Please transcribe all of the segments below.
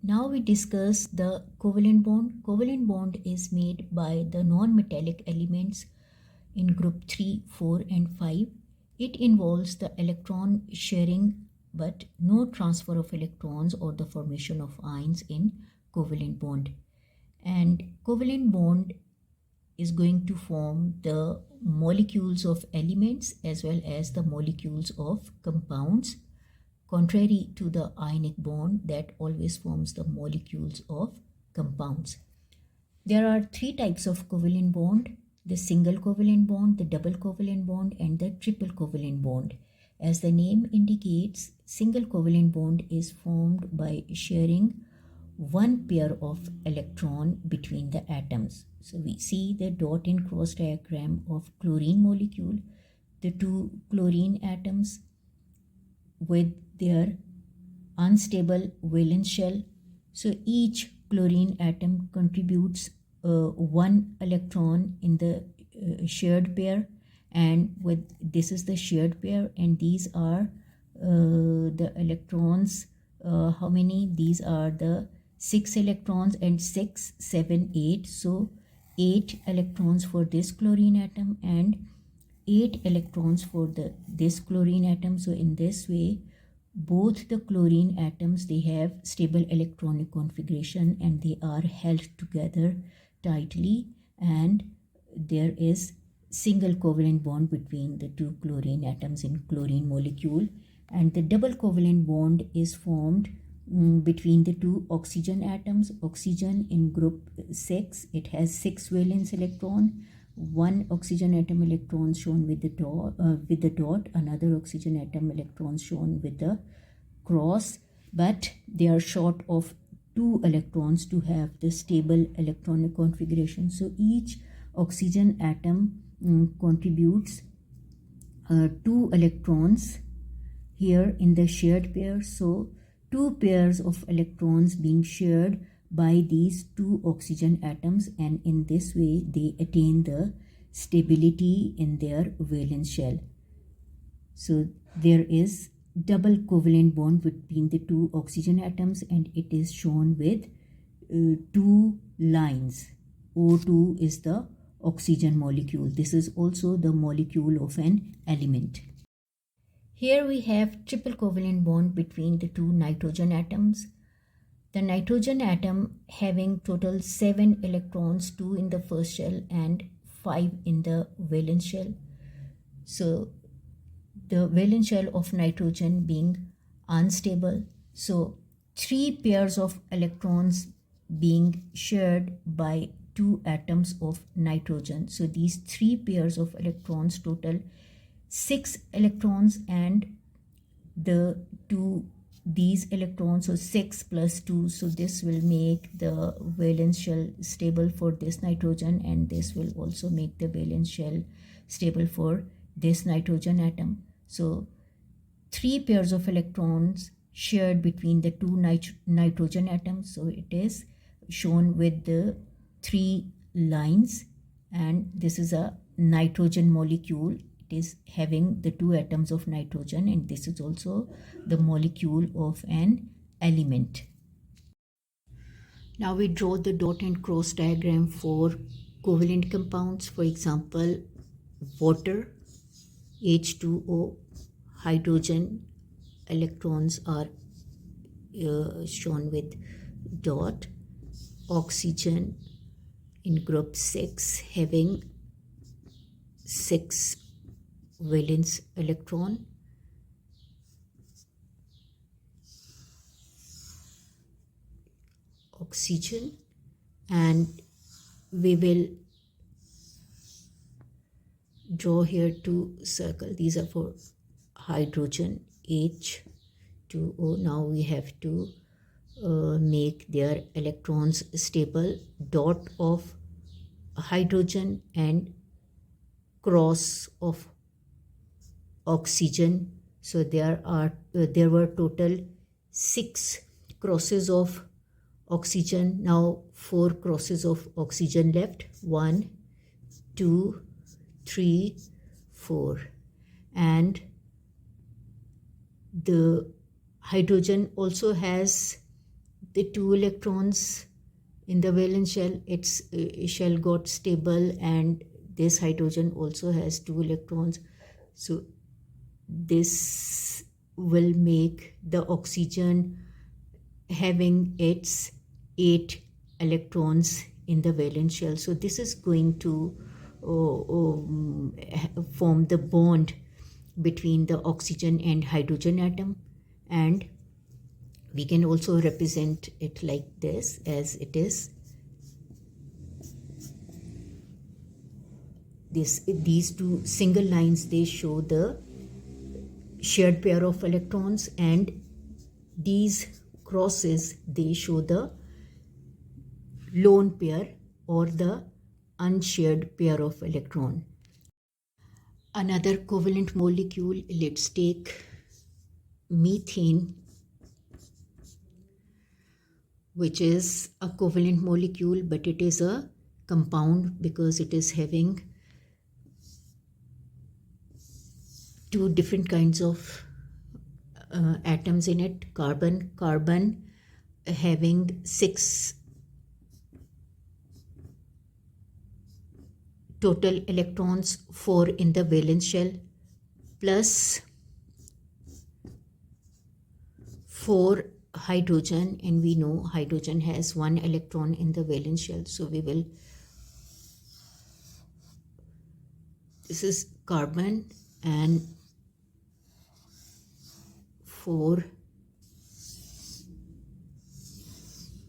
Now we discuss the covalent bond. Covalent bond is made by the non-metallic elements in group 3, 4 and 5. It involves the electron sharing but no transfer of electrons or the formation of ions in covalent bond. And covalent bond is going to form the molecules of elements as well as the molecules of compounds, contrary to the ionic bond that always forms the molecules of compounds. There are three types of covalent bond: the single covalent bond, the double covalent bond, and the triple covalent bond. As the name indicates, single covalent bond is formed by sharing one pair of electron between the atoms. So we see the dot and cross diagram of chlorine molecule, the two chlorine atoms with their unstable valence shell. So each chlorine atom contributes one electron in the shared pair, and with this is the shared pair, and these are the electrons. How many? These are the 6 electrons and 6, 7, 8. So 8 electrons for this chlorine atom and 8 electrons for this chlorine atom. So in this way, both the chlorine atoms, they have stable electronic configuration and they are held together tightly, and there is single covalent bond between the two chlorine atoms in chlorine molecule. And the double covalent bond is formed between the two oxygen atoms. Oxygen in group 6, it has 6 valence electron. One oxygen atom electron shown with the dot, another oxygen atom electron shown with the cross, but they are short of 2 electrons to have the stable electronic configuration. So each oxygen atom contributes 2 electrons here in the shared pair. So 2 pairs of electrons being shared by these 2 oxygen atoms, and in this way they attain the stability in their valence shell. So there is double covalent bond between the 2 oxygen atoms, and it is shown with 2 lines. O2 is the oxygen molecule. This is also the molecule of an element. Here we have triple covalent bond between the 2 nitrogen atoms. The nitrogen atom having total 7 electrons, 2 in the first shell and 5 in the valence shell. So the valence shell of nitrogen being unstable. So 3 pairs of electrons being shared by 2 atoms of nitrogen. So these 3 pairs of electrons total 6 electrons, and these electrons, so 6 plus 2, so this will make the valence shell stable for this nitrogen, and this will also make the valence shell stable for this nitrogen atom. So 3 pairs of electrons shared between the 2 nitrogen atoms. So it is shown with the 3 lines, and this is a nitrogen molecule. It is having the 2 atoms of nitrogen, and this is also the molecule of an element. Now we draw the dot and cross diagram for covalent compounds. For example, water, H2O, hydrogen electrons are shown with dot. Oxygen in group 6 having 6 valence electron. Oxygen, and we will draw here 2 circles. These are for hydrogen, H2O. Now we have to make their electrons stable. Dot of hydrogen and cross of oxygen. So there were total 6 crosses of oxygen. Now 4 crosses of oxygen left. 1, 2, 3, 4, and the hydrogen also has the two electrons in the valence shell, its shell got stable, and this hydrogen also has two electrons. So this will make the oxygen having its 8 electrons in the valence shell. So this is going to form the bond between the oxygen and hydrogen atom, and we can also represent it like this, as it is. These two single lines, they show the shared pair of electrons, and these crosses, they show the lone pair or the unshared pair of electron. Another covalent molecule, let's take methane, which is a covalent molecule, but it is a compound because it is having two different kinds of atoms in it. Carbon having 6 total electrons, 4 in the valence shell, plus 4 hydrogen, and we know hydrogen has 1 electron in the valence shell. So we will, this is carbon and 4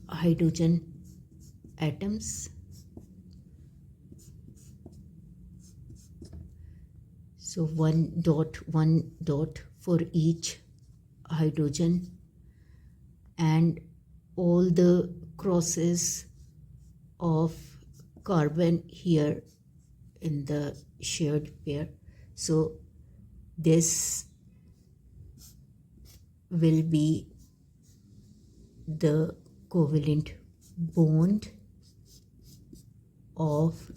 hydrogen atoms. So 1 dot for each hydrogen, and all the crosses of carbon here in the shared pair. So this will be the covalent bond of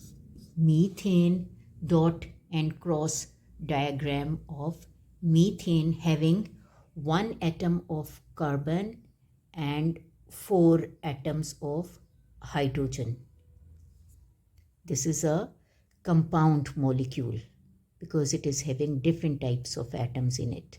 methane, dot and cross diagram of methane having 1 atom of carbon and 4 atoms of hydrogen. This is a compound molecule because it is having different types of atoms in it.